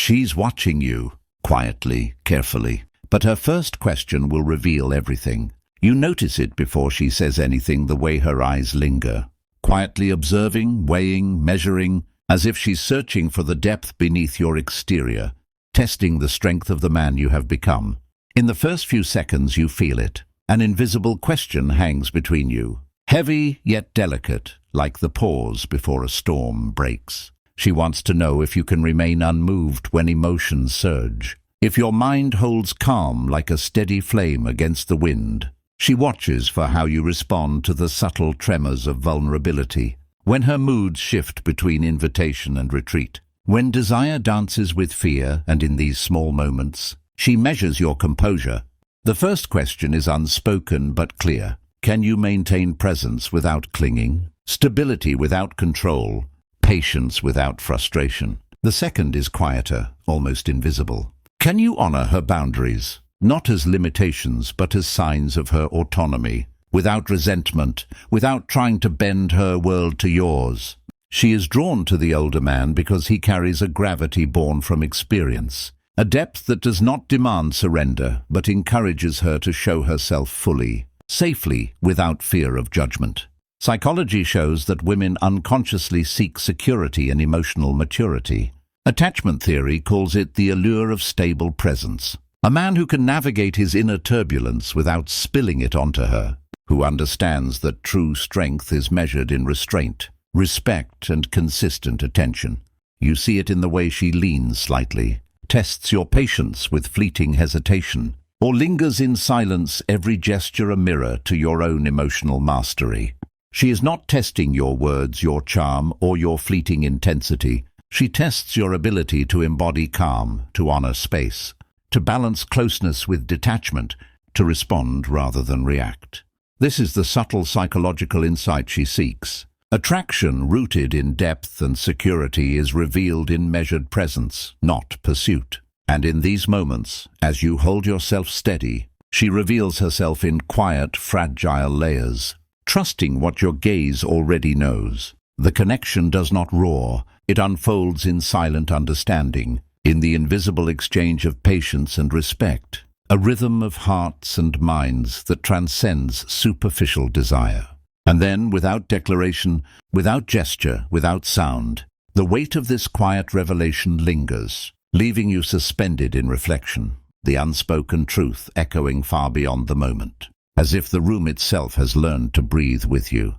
She's watching you, quietly, carefully, but her first question will reveal everything. You notice it before she says anything, the way her eyes linger, quietly observing, weighing, measuring, as if she's searching for the depth beneath your exterior, testing the strength of the man you have become. In the first few seconds you feel it. An invisible question hangs between you, heavy yet delicate, like the pause before a storm breaks. She wants to know if you can remain unmoved when emotions surge, if your mind holds calm like a steady flame against the wind. She watches for how you respond to the subtle tremors of vulnerability, when her moods shift between invitation and retreat, when desire dances with fear, and in these small moments, she measures your composure. The first question is unspoken but clear. Can you maintain presence without clinging, stability without control, patience without frustration? The second is quieter, almost invisible. Can you honor her boundaries, not as limitations but as signs of her autonomy, without resentment, without trying to bend her world to yours? She is drawn to the older man because he carries a gravity born from experience, a depth that does not demand surrender but encourages her to show herself fully, safely, without fear of judgment. Psychology shows that women unconsciously seek security and emotional maturity. Attachment theory calls it the allure of stable presence. A man who can navigate his inner turbulence without spilling it onto her, who understands that true strength is measured in restraint, respect, and consistent attention. You see it in the way she leans slightly, tests your patience with fleeting hesitation, or lingers in silence, every gesture a mirror to your own emotional mastery. She is not testing your words, your charm, or your fleeting intensity. She tests your ability to embody calm, to honor space, to balance closeness with detachment, to respond rather than react. This is the subtle psychological insight she seeks. Attraction rooted in depth and security is revealed in measured presence, not pursuit. And in these moments, as you hold yourself steady, she reveals herself in quiet, fragile layers, trusting what your gaze already knows. The connection does not roar, it unfolds in silent understanding, in the invisible exchange of patience and respect, a rhythm of hearts and minds that transcends superficial desire. And then, without declaration, without gesture, without sound, the weight of this quiet revelation lingers, leaving you suspended in reflection, the unspoken truth echoing far beyond the moment, as if the room itself has learned to breathe with you.